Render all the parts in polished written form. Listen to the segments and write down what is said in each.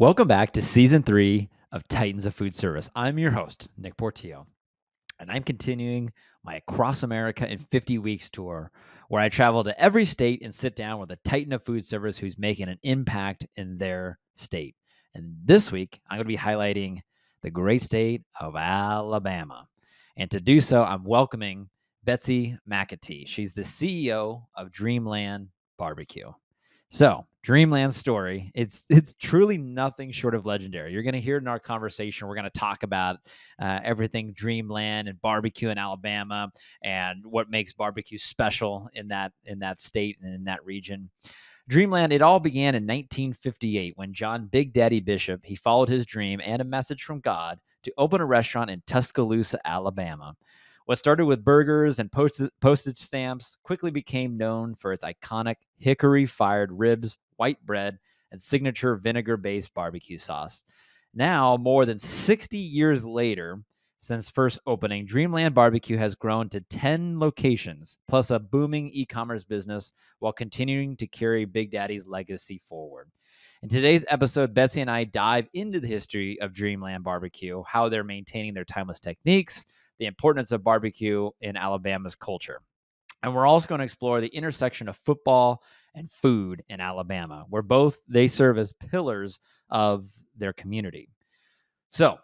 Welcome back to season 3 of Titans of Food Service. I'm your host, Nick Portillo, and I'm continuing my Across America in 50 Weeks tour, where I travel to every state and sit down with a Titan of Food Service who's making an impact in their state. And this week, I'm going to be highlighting the great state of Alabama. And to do so, I'm welcoming Betsy McAtee. She's the CEO of Dreamland Barbecue. So, Dreamland's story, it's truly nothing short of legendary. You're going to hear it in our conversation. We're going to talk about everything Dreamland and barbecue in Alabama and what makes barbecue special in that state and in that region. Dreamland, it all began in 1958 when John Big Daddy Bishop, he followed his dream and a message from God to open a restaurant in Tuscaloosa, Alabama. What started with burgers and postage stamps quickly became known for its iconic hickory-fired ribs, white bread, and signature vinegar-based barbecue sauce. Now, more than 60 years later, since first opening, Dreamland Barbecue has grown to 10 locations, plus a booming e-commerce business, while continuing to carry Big Daddy's legacy forward. In today's episode, Betsy and I dive into the history of Dreamland Barbecue, how they're maintaining their timeless techniques, the importance of barbecue in Alabama's culture. And we're also going to explore the intersection of football and food in Alabama, where both they serve as pillars of their community. So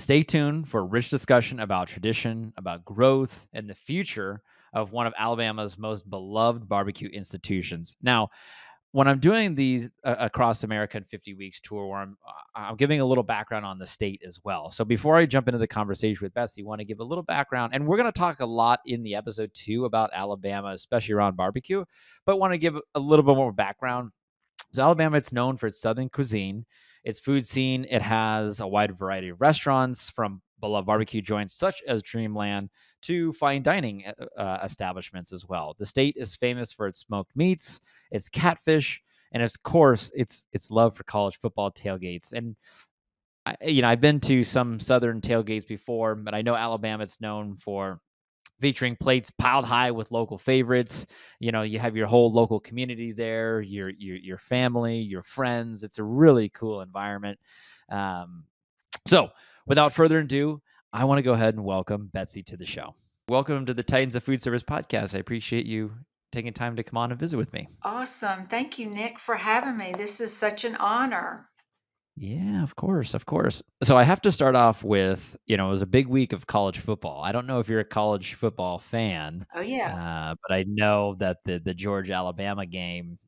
stay tuned for a rich discussion about tradition, about growth, and the future of one of Alabama's most beloved barbecue institutions. Now, when I'm doing these Across America in 50 Weeks tour, where I'm giving a little background on the state as well. So before I jump into the conversation with Betsy, I want to give a little background, and we're going to talk a lot in the episode too about Alabama, especially around barbecue, but want to give a little bit more background. So Alabama, it's known for its Southern cuisine, its food scene. It has a wide variety of restaurants, from beloved barbecue joints such as Dreamland to fine dining establishments as well. The state is famous for its smoked meats, its catfish, and of course, its love for college football tailgates. And I've been to some Southern tailgates before, but I know Alabama, it's known for featuring plates piled high with local favorites. You have your whole local community there, your family, your friends. It's a really cool environment. So without further ado, I want to go ahead and welcome Betsy to the show. Welcome to the Titans of Food Service podcast. I appreciate you taking time to come on and visit with me. Awesome. Thank you, Nick, for having me. This is such an honor. Yeah, of course, of course. So I have to start off with, it was a big week of college football. I don't know if you're a college football fan, Oh, yeah. but I know that the Georgia-Alabama game,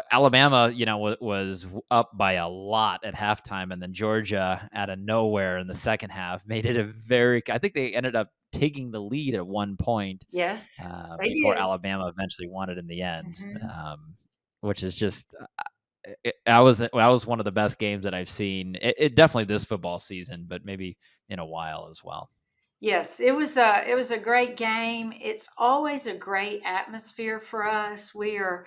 Alabama, was up by a lot at halftime, and then Georgia, out of nowhere in the second half, made it I think they ended up taking the lead at one point Yes, they before did. Alabama eventually won it in the end, Mhm. which is just that was one of the best games that I've seen. It definitely this football season, but maybe in a while as well. Yes, it was a great game. It's always a great atmosphere for us. We are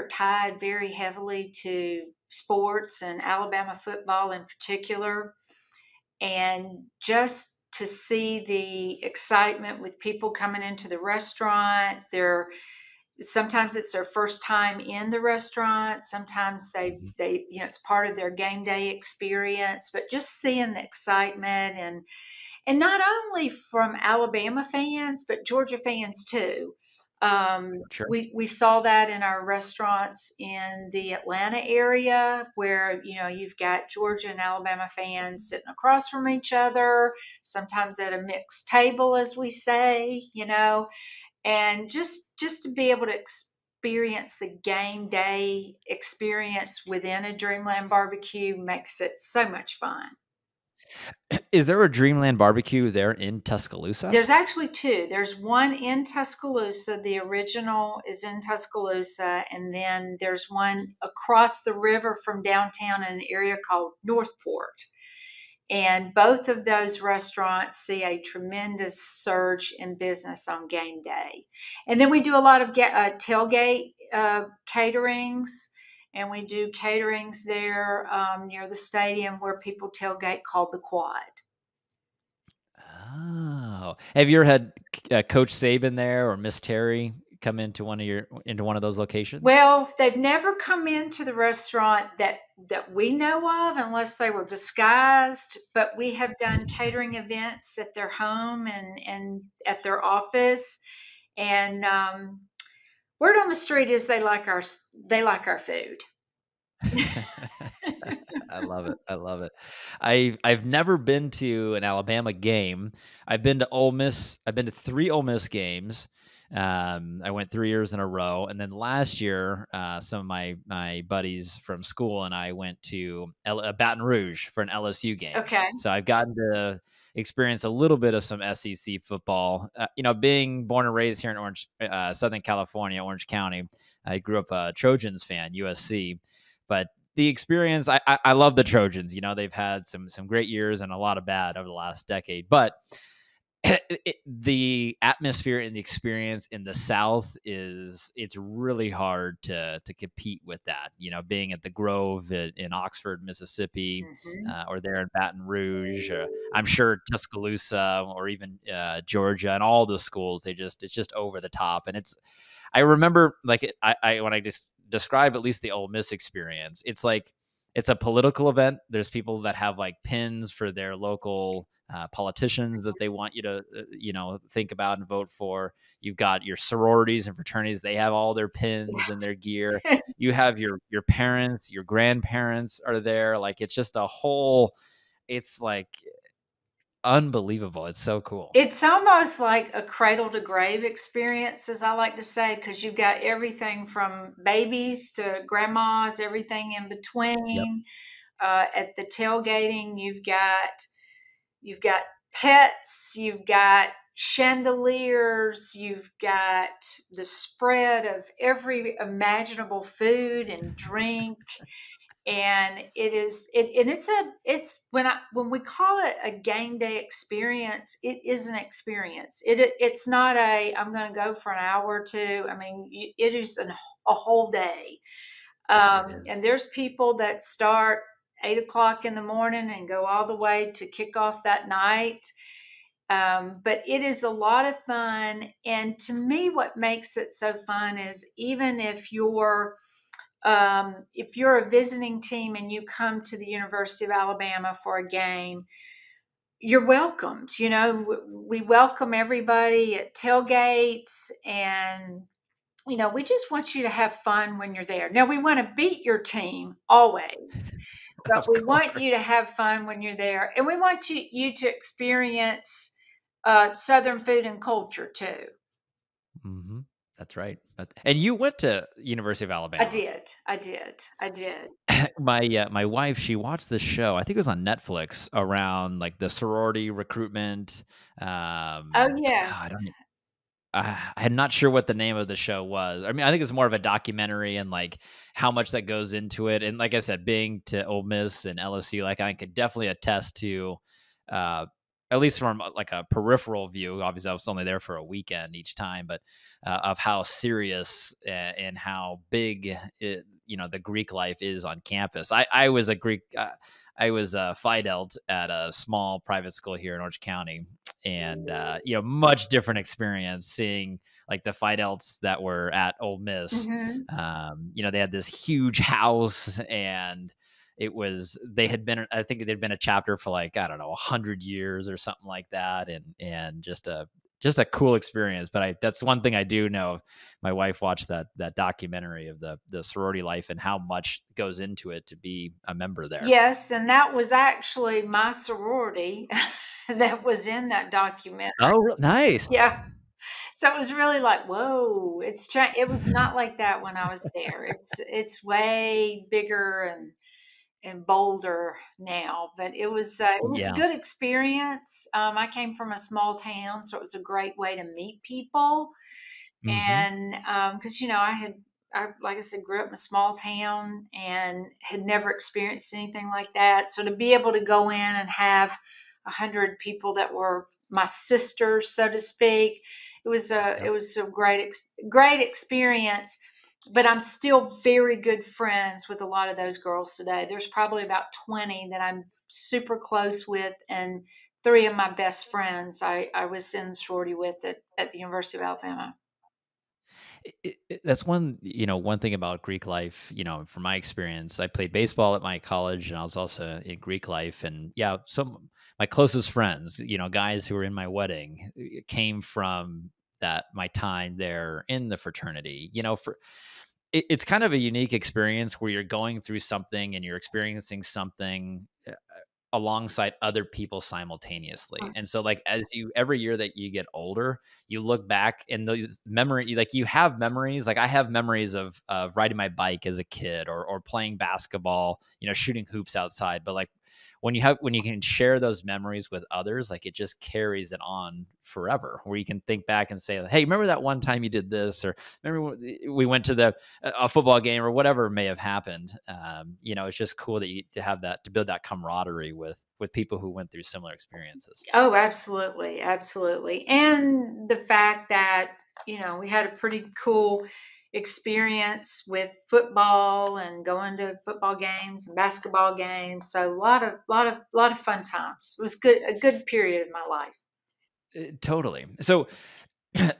tied very heavily to sports and Alabama football in particular. And just to see the excitement with people coming into the restaurant, sometimes it's their first time in the restaurant. Sometimes Mhm. it's part of their game day experience, but just seeing the excitement and not only from Alabama fans, but Georgia fans too. Sure. We saw that in our restaurants in the Atlanta area, where you've got Georgia and Alabama fans sitting across from each other, sometimes at a mixed table, as we say, and just to be able to experience the game day experience within a Dreamland barbecue makes it so much fun. Is there a Dreamland Barbecue there in Tuscaloosa? There's actually two. There's one in Tuscaloosa. The original is in Tuscaloosa. And then there's one across the river from downtown in an area called Northport. And both of those restaurants see a tremendous surge in business on game day. And then we do a lot of tailgate caterings. And we do caterings there near the stadium where people tailgate, called the Quad. Oh, have you ever had Coach Saban there or Miss Terry come into one of those locations? Well, they've never come into the restaurant that we know of unless they were disguised, but we have done catering events at their home and at their office. And word on the street is they like our food. I love it. I love it. I've never been to an Alabama game. I've been to Ole Miss. I've been to 3 Ole Miss games. I went 3 years in a row, and then last year, some of my buddies from school and I went to Baton Rouge for an LSU game. Okay. So I've gotten to experience a little bit of some SEC football. Being born and raised here in Southern California, Orange County, I grew up a Trojans fan, USC, but the experience, I love the Trojans. They've had some great years and a lot of bad over the last decade, but the atmosphere and the experience in the South it's really hard to compete with that. Being at the Grove in Oxford, Mississippi, Mhm. or there in Baton Rouge, I'm sure Tuscaloosa or even Georgia and all those schools, it's just over the top. And I remember I when I just describe at least the Ole Miss experience, it's like it's a political event. There's people that have like pins for their local politicians that they want you to, think about and vote for. You've got your sororities and fraternities; they have all their pins and their gear. You have your parents, your grandparents are there. Like it's just a whole. It's like unbelievable. It's so cool. It's almost like a cradle to grave experience, as I like to say, because you've got everything from babies to grandmas, everything in Yep. between. At the tailgating, you've got pets, you've got chandeliers, you've got the spread of every imaginable food and drink. And when we call it a game day experience, it is an experience. It's not I'm going to go for an hour or two. I mean, it is a whole day. It And is. there's people that start 8 o'clock in the morning and go all the way to kick off that night. But it is a lot of fun. And to me, what makes it so fun is even if you're a visiting team and you come to the University of Alabama for a game, you're welcomed. We welcome everybody at tailgates, and we just want you to have fun when you're there. Now, we want to beat your team always, but Of we want course. you to have fun when you're there, and we want you to experience Southern food and culture too. Hmm. That's right. And you went to University of I Alabama. did. I did. I did. My wife, she watched this show. I think it was on Netflix around like the sorority recruitment. Oh, I yes. don't. I'm not sure what the name of the show was. I mean, I think it's more of a documentary and like how much that goes into it. And like I said, being to Ole Miss and LSU, like I could definitely attest to, uh, at least from like a peripheral view. Obviously, I was only there for a weekend each time, but of how serious and how big the Greek life is on campus. I was a Greek. I was a Phi Delt at a small private school here in Orange County, and much different experience seeing like the Phi Delts that were at Ole Miss. Hmm. They had this huge house, and they had been, I think they'd been a chapter for like, I don't know, 100 years or something like that, and just a cool experience. But that's one thing I do know. My wife watched that documentary of the sorority life and how much goes into it to be a member there. Yes, and that was actually my sorority that was in that documentary. Oh, nice. Yeah. So it was really like, whoa, it was not like that when I was there. It's way bigger and bolder now, but it was a Yeah. good experience. I came from a small town, so it was a great way to meet people. Hmm. And because like I said, grew up in a small town and had never experienced anything like that. So to be able to go in and have 100 people that were my sisters, so to speak, it Yep. was a great experience. But I'm still very good friends with a lot of those girls today. There's probably about 20 that I'm super close with, and three of my best friends I was in sorority with at the University of Alabama. That's one thing about Greek life, from my experience. I played baseball at my college, and I was also in Greek life. And yeah, some my closest friends, guys who were in my wedding, came from that my time there in the fraternity. It's kind of a unique experience where you're going through something and you're experiencing something alongside other people simultaneously. And so like as you every year that you get older, you look back and those memory like you have memories. Like I have memories of riding my bike as a kid or playing basketball, shooting hoops outside. But like when you can share those memories with others, like it just carries it on forever, where you can think back and say, hey, remember that one time you did this, or remember when we went to the a football game or whatever may have happened. It's just cool that you to have that to build that camaraderie with people who went through similar experiences. Oh, absolutely, absolutely. And the fact that, we had a pretty cool experience with football and going to football games and basketball games. So a lot of fun times. It was a good period of my life. Totally. So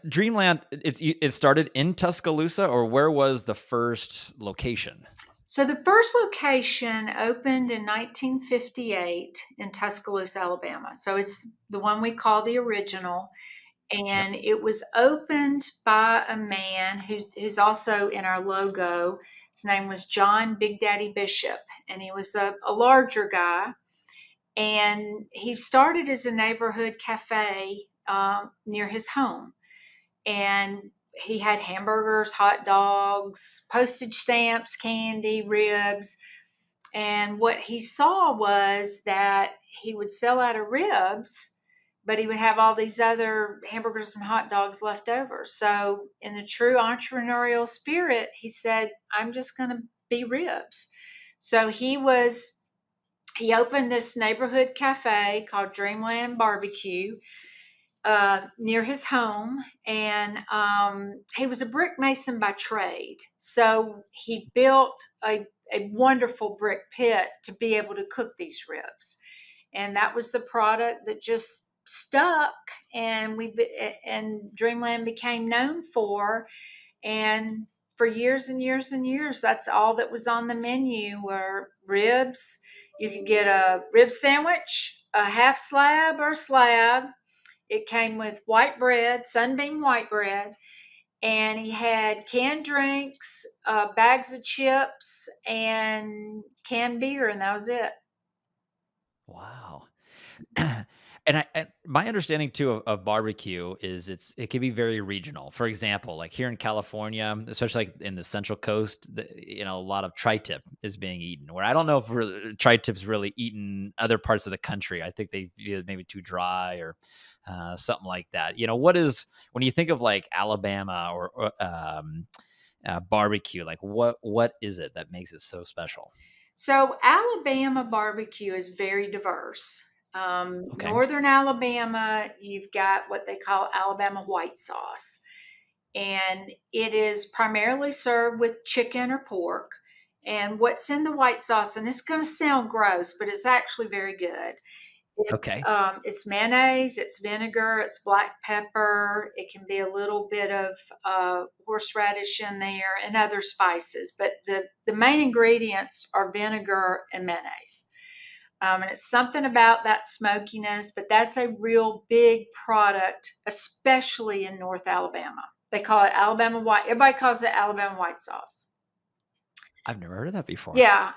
Dreamland, it started in Tuscaloosa, or where was the first location? So the first location opened in 1958 in Tuscaloosa, Alabama. So it's the one we call the original. Yep. And it was opened by a man who's also in our logo. His name was John Big Daddy Bishop, and he was a larger guy. And he started as a neighborhood cafe near his home. And he had hamburgers, hot dogs, postage stamps, candy, ribs. And what he saw was that he would sell out of ribs, but he would have all these other hamburgers and hot dogs left over. So, in the true entrepreneurial spirit, he said, I'm just going to be ribs. So, he opened this neighborhood cafe called Dreamland Barbecue near his home, and he was a brick mason by trade. So he built a wonderful brick pit to be able to cook these ribs, and that was the product that just stuck, and Dreamland became known for. And for years and years and years, that's all that was on the menu were ribs. You could get a rib sandwich, a half slab or a slab. It came with white bread, sunbeam white bread, and he had canned drinks, bags of chips, and canned beer, and that was it. Wow. And my understanding too of barbecue is it can be very regional. For example, like here in California, especially like in the Central Coast, a lot of tri-tip is being eaten. Where I don't know if tri-tip's really eaten other parts of the country. I think they view it maybe too dry or something like that. What is when you think of like Alabama or barbecue, like what is it that makes it so special? So, Alabama barbecue is very diverse. Okay. Northern Alabama, you've got what they call Alabama white sauce, and it is primarily served with chicken or pork. And what's in the white sauce, and it's going to sound gross, but it's actually very good. Okay. It's mayonnaise, it's vinegar, it's black pepper. It can be a little bit of horseradish in there and other spices, but the main ingredients are vinegar and mayonnaise. And it's something about that smokiness, but that's a real big product, especially in North Alabama. They call it Alabama white. Everybody calls it Alabama white sauce. I've never heard of that before. Yeah.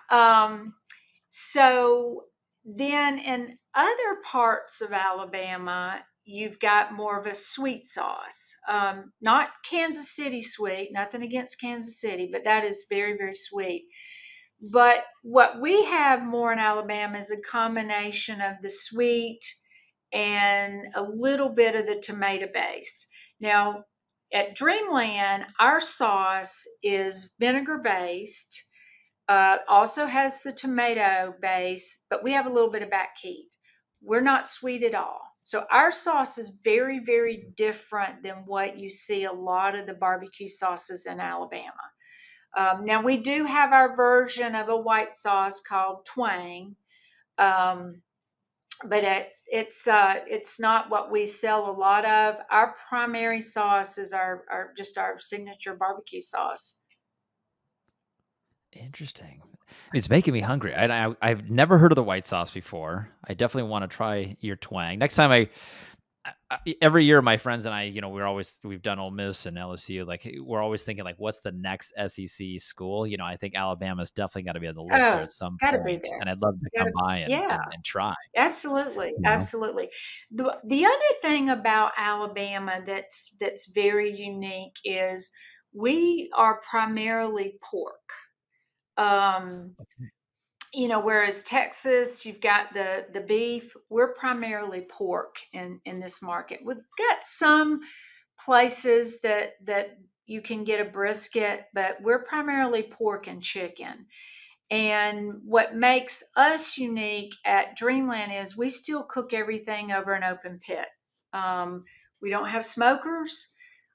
So then in other parts of Alabama, you've got more of a sweet sauce. Not Kansas City sweet, nothing against Kansas City, but that is very, very sweet. But what we have more in Alabama is a combination of the sweet and a little bit of the tomato based. Now, at Dreamland, our sauce is vinegar based, also has the tomato base, but we have a little bit of back heat. We're not sweet at all. So our sauce is very, very different than what you see a lot of the barbecue sauces in Alabama. Now we do have our version of a white sauce called Twang, um, but it's not what we sell a lot of. Our primary sauce is our just our signature barbecue sauce. Interesting. It's making me hungry. I've never heard of the white sauce before. I definitely want to try your twang. Next time every year my friends and I, we've done Ole Miss and LSU. Like we're always thinking like, what's the next SEC school? I think Alabama's definitely got to be on the list there Oh, at some got to be point, there. and I'd love to Got come to, by and yeah. and try. Absolutely, You know. absolutely. The other thing about Alabama that's very unique is we are primarily pork. Um, Okay. Whereas Texas, you've got the beef. We're primarily pork in this market. We've got some places that you can get a brisket, but we're primarily pork and chicken. And what makes us unique at Dreamland is we still cook everything over an open pit. Um, we don't have smokers.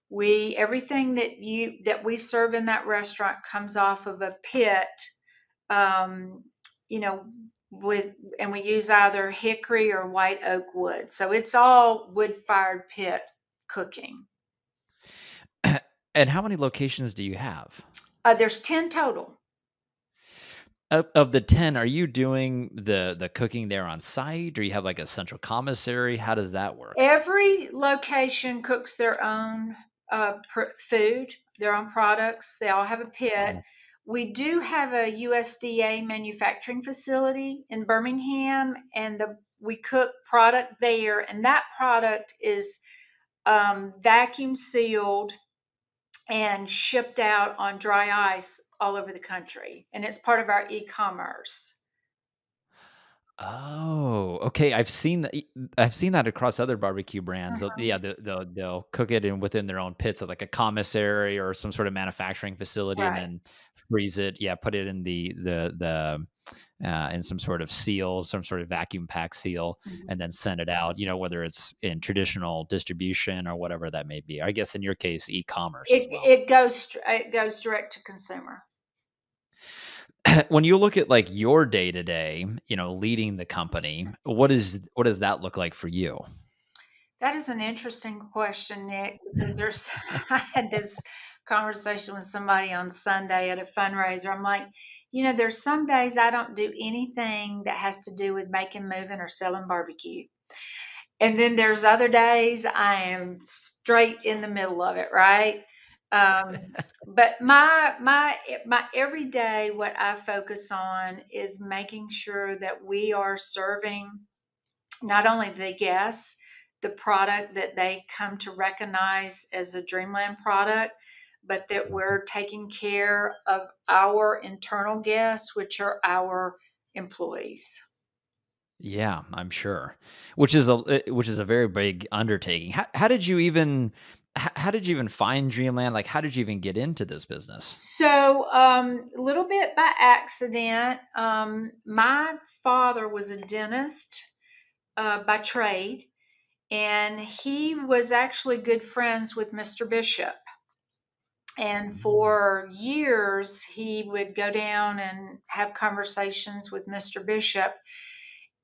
We everything that we serve in that restaurant comes off of a pit. Um, you know, with and we use either hickory or white oak wood. So it's all wood fired pit cooking. And how many locations do you have? There's 10 total. Of the 10, are you doing the cooking there on site, or you have like a central commissary? How does that work? Every location cooks their own food, their own products. They all have a pit. Mm. We do have a USDA manufacturing facility in Birmingham, and we cook product there, and that product is vacuum sealed and shipped out on dry ice all over the country. And it's part of our e-commerce. Oh, okay. I've seen that across other barbecue brands. Mhm. Yeah, they'll cook it in within their own pits, at like a commissary or some sort of manufacturing facility, and Right. then freeze it. Yeah, put it in in some sort of seal, some sort of vacuum pack seal, Mhm. and then send it out. Whether it's in traditional distribution or whatever that may be. I guess in your case, e-commerce as well. It goes direct to consumer. When you look at like your day to day, leading the company, what does that look like for you? That is an interesting question, Nick, because there's I had this conversation with somebody on Sunday at a fundraiser. I'm like, there's some days I don't do anything that has to do with making, moving, or selling barbecue. And then there's other days I am straight in the middle of it, right? But my everyday, what I focus on is making sure that we are serving not only the guests, the product that they come to recognize as a Dreamland product, but that we're taking care of our internal guests, which are our employees. Yeah, I'm sure. Which is a very big undertaking. How did you even find Dreamland? Like, how did you even get into this business? So, a little bit by accident, my father was a dentist by trade, and he was actually good friends with Mr. Bishop. And Mm. for years, he would go down and have conversations with Mr. Bishop.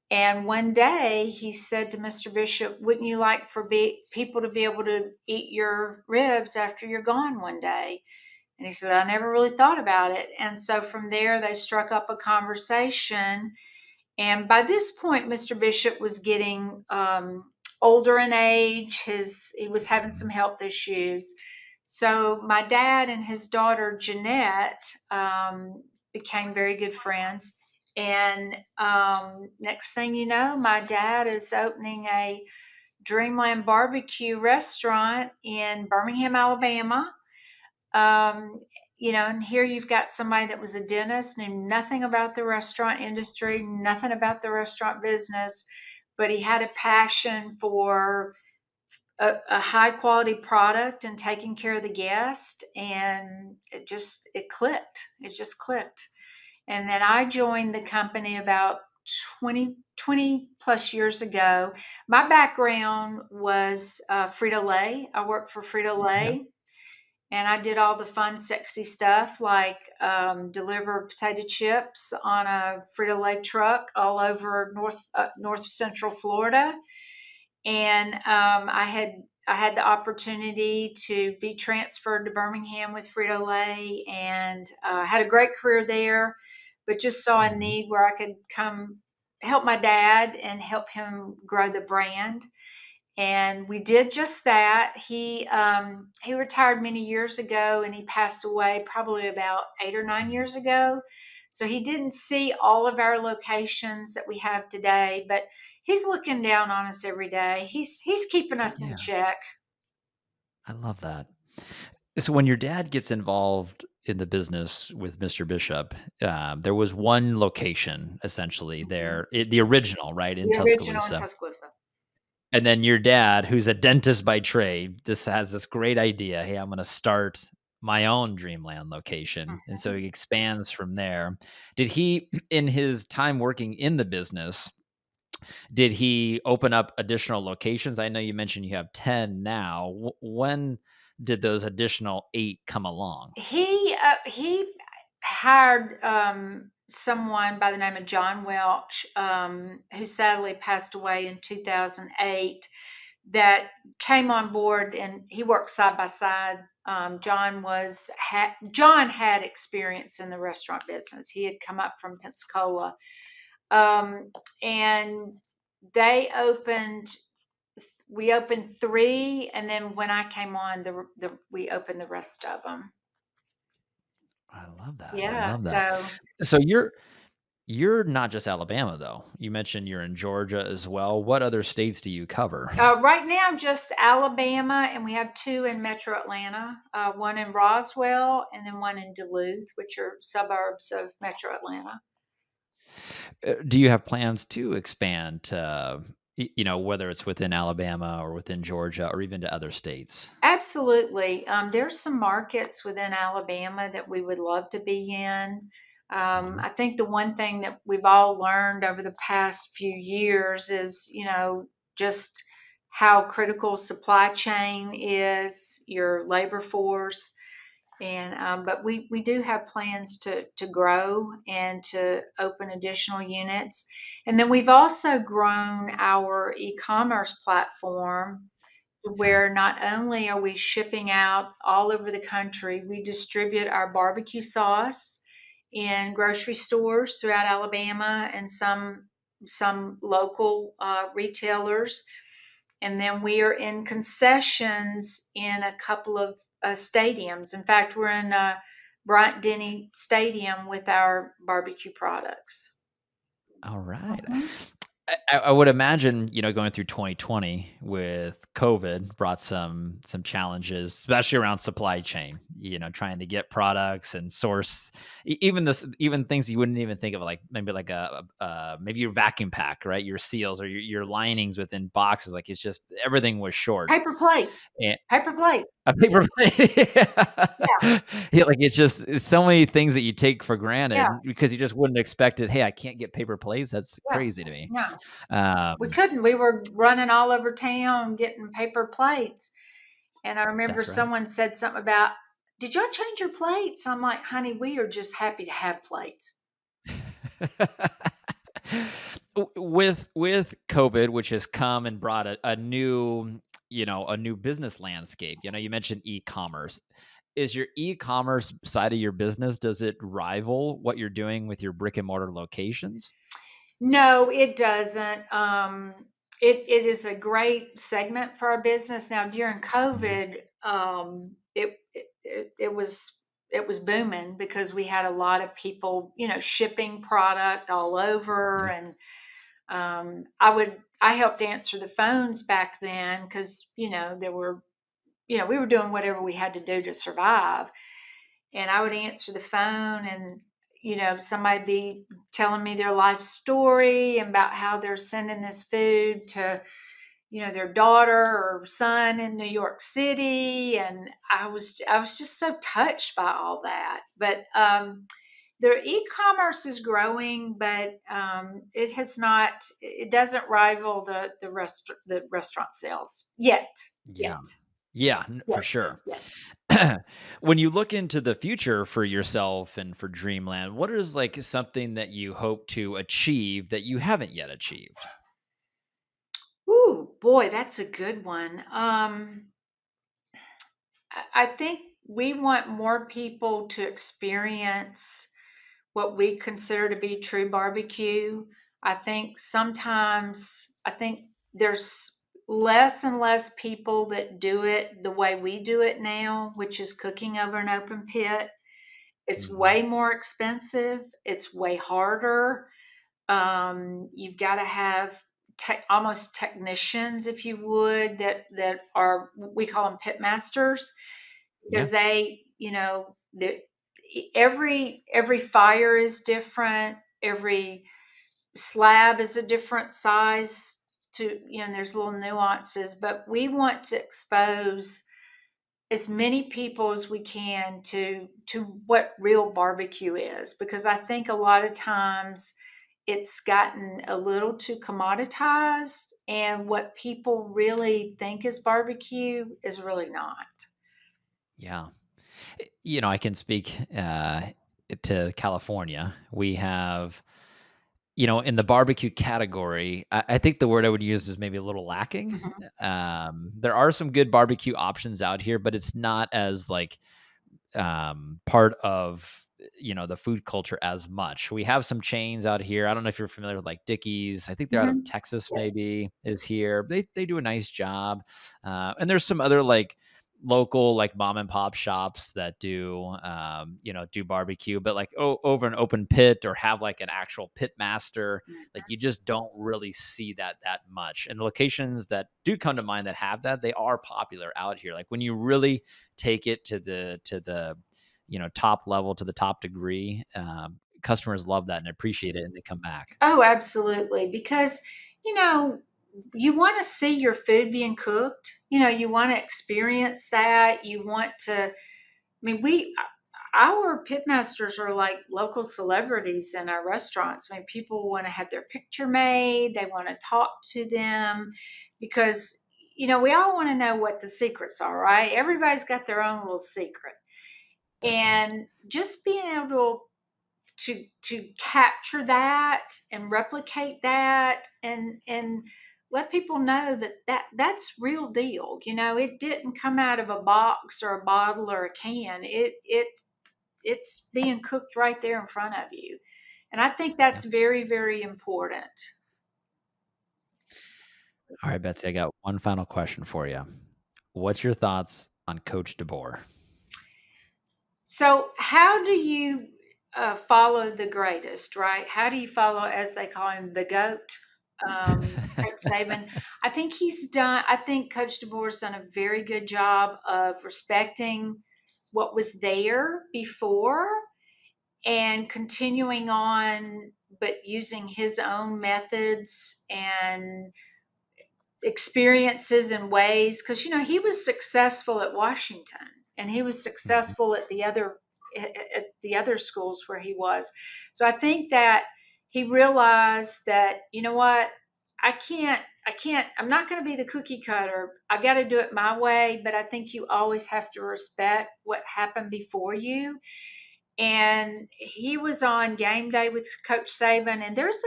And one day he said to Mr. Bishop, "Wouldn't you like for people to be able to eat your ribs after you're gone one day?" And he said, "I never really thought about it." And so from there, they struck up a conversation. And by this point, Mr. Bishop was getting older in age. He was having some health issues. So my dad and his daughter Jeanette became very good friends. And next thing you know, my dad is opening a Dreamland Barbecue restaurant in Birmingham, Alabama. Um, and here you've got somebody that was a dentist, knew nothing about the restaurant industry, nothing about the restaurant business, but he had a passion for a high quality product and taking care of the guest. And it clicked. It just clicked. And then I joined the company about 20 plus years ago. My background was Frito Lay. I worked for Frito Yeah. Lay and I did all the fun, sexy stuff like deliver potato chips on a Frito-Lay truck all over North Central Florida. And I had the opportunity to be transferred to Birmingham with Frito Lay, and had a great career there. But just saw a Mhm. need where I could come help my dad and help him grow the brand. And we did just that. He retired many years ago, and he passed away probably about 8 or 9 years ago. So he didn't see all of our locations that we have today, but he's looking down on us every day. He's keeping us in Yeah, check. I love that. So when your dad gets involved in the business with Mr. Bishop, there was one location essentially Mhm. there, the original, right, in The original in Tuscaloosa. Tuscaloosa. And then your dad, who's a dentist by trade, just has this great idea. Hey, I'm going to start my own Dreamland location. And so Mhm. he expands from there. Did he, in his time working in the business, did he open up additional locations? I know you mentioned you have 10 now. When did those additional 8 come along? He hired someone by the name of John Welch, who sadly passed away in 2008. That came on board, and he worked side by side. John had experience in the restaurant business. He had come up from Pensacola, um, and they opened. We opened three, and then when I came on, we opened the rest of them. I love that. I Yeah, love that. so, So you're not just Alabama though. You mentioned you're in Georgia as well. What other states do you cover? right now, just Alabama, and we have two in Metro Atlanta, one in Roswell, and then one in Duluth, which are suburbs of Metro Atlanta. Do you have plans to expand to, whether it's within Alabama or within Georgia or even to other states? Absolutely. There's some markets within Alabama that we would love to be in. Mhm. I think the one thing that we've all learned over the past few years is, just how critical supply chain is, your labor force. And but we do have plans to grow and to open additional units. And then we've also grown our e-commerce platform, Yeah. where not only are we shipping out all over the country, we distribute our barbecue sauce in grocery stores throughout Alabama and some local retailers. And then we are in concessions in a couple of stadiums. In fact, we're in Bryant Denny Stadium with our barbecue products. All right. Mhm. I would imagine, going through 2020 with COVID brought some challenges, especially around supply chain, trying to get products and source even things you wouldn't even think of, like maybe like maybe your vacuum pack, right? Your seals or your linings within boxes. Like it's just everything was short. Paper plate, And paper plate. a paper plate. Yeah, Yeah, like it's so many things that you take for yeah, granted because you just wouldn't expect it. Hey, I can't get paper plates. That's yeah. crazy to me. No. We Um, couldn't. We were running all over town getting paper plates. And I remember that's right. someone said something about, "Did y'all change your plates?" I'm like, "Honey, we are just happy to have plates." With COVID, which has come and brought a new, a new business landscape. You mentioned e-commerce. Is your e-commerce side of your business, does it rival what you're doing with your brick and mortar locations? No, it doesn't. It is a great segment for our business. Now, during Mhm. COVID, it was booming because we had a lot of people, shipping product all over. Yeah. And I helped answer the phones back then because, we were doing whatever we had to do to survive. And I would answer the phone, and, somebody be telling me their life story about how they're sending this food to, their daughter or son in New York City. And I was just so touched by all that. But their e-commerce is growing, but it doesn't rival the restaurant sales yet. Yeah. Yet. Yeah, for Yes, sure. yes. When you look into the future for yourself and for Dreamland, what is like something that you hope to achieve that you haven't yet achieved? Ooh, boy, that's a good one. I think we want more people to experience what we consider to be true barbecue. I think there's less and less people that do it the way we do it now, which is cooking over an open pit. It's Mhm. way more expensive. It's way harder. You've got to have almost technicians, if you would, that are, we call them pit masters, Yeah. because every fire is different. Every slab is a different size. And there's little nuances, but we want to expose as many people as we can to what real barbecue is, because I think a lot of times it's gotten a little too commoditized, and what people really think is barbecue is really not. Yeah. I can speak to California. We have, in the barbecue category, I think the word I would use is maybe a little lacking. Mhm. There are some good barbecue options out here, but it's not as like part of the food culture as much. We have some chains out here. I don't know if you're familiar with like Dickies. I think they're out of Mhm. Texas. Yes. Maybe is here. They do a nice job, and there's some other like local like mom and pop shops that do barbecue, but like over an open pit or have like an actual pit master. Like you just don't really see that much. And the locations that do come to mind that have that, they are popular out here. Like when you really take it to the top level, to the top degree, customers love that and appreciate it, and they come back. Oh, absolutely. Because, you know, you want to see your food being cooked. You want to experience that. You want to, I mean, our pitmasters are like local celebrities in our restaurants. I mean, people want to have their picture made, they want to talk to them because, we all want to know what the secrets are, right? Everybody's got their own little secret. That's right. And just being able to capture that and replicate that and let people know that's real deal. It didn't come out of a box or a bottle or a can. It's being cooked right there in front of you. And I think Yeah. that's very, very important. All right, Betsy, I got one final question for you. What's your thoughts on Coach DeBoer? So, how do you follow the greatest, right? How do you follow, as they call him, the GOAT, Coach Saban? I think Coach DeBoer's done a very good job of respecting what was there before and continuing on, but using his own methods and experiences and ways, because he was successful at Washington and he was Mhm. successful at the other schools where he was. So I think that he realized that, what, I'm not going to be the cookie cutter. I got to do it my way. But I think you always have to respect what happened before you. And he was on game day with Coach Saban, and there's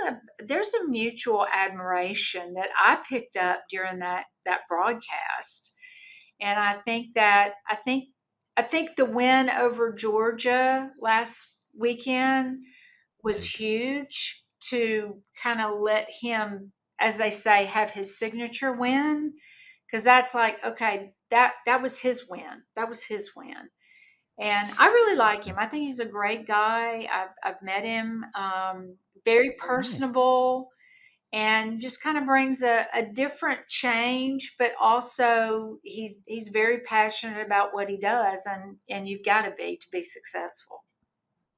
a mutual admiration that I picked up during that broadcast. And I think the win over Georgia last weekend was Big. huge to kind of let him, as they say, have his signature win, because that's like, okay, that was his win. That was his win. And I really like him. I think he's a great guy. I've met him. Very Oh, nice. personable, and just kind of brings a different change, but also he's very passionate about what he does, and you've got to be successful.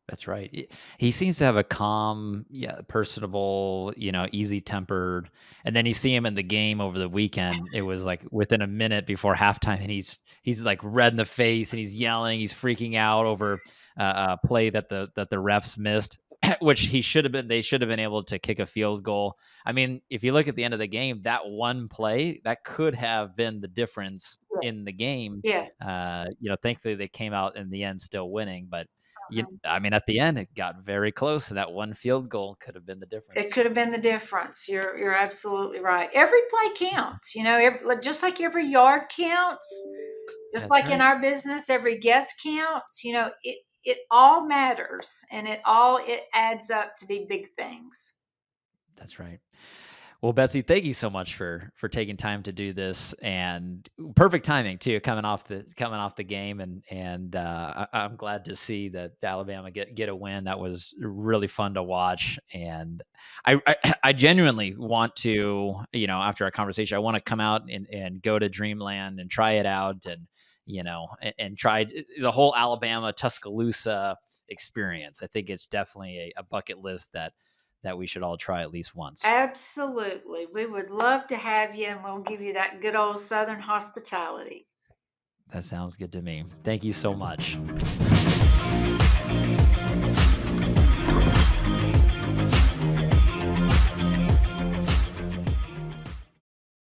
That's right. He seems to have a calm, yeah, personable, easy-tempered, and then you see him in the game over the weekend. It was like within a minute before halftime, and he's like red in the face, and he's yelling, he's freaking out over a play that the refs missed. which he should have been. They should have been able to kick a field goal. I mean, if you look at the end of the game, that one play that could have been the difference in the game. Yes. Thankfully they came out in the end still winning, but Mhm. I mean, at the end it got very close, and that one field goal could have been the It difference. could have been the difference. You're absolutely right. Every play counts, just like every yard counts, just That's like in right. our business, every guest counts. It all matters, and it adds up to be big things. That's right. Well, Betsy, thank you so much for taking time to do this, and perfect timing too, coming off the game, I'm glad to see that Alabama get a win. That was really fun to watch, and I genuinely want to, after our conversation, I want to come out and go to Dreamland and try it out, and try the whole Alabama Tuscaloosa experience. I think it's definitely a bucket list that we should all try at least once. Absolutely. We would love to have you, and we'll give you that good old Southern hospitality. That sounds good to me. Thank you so much.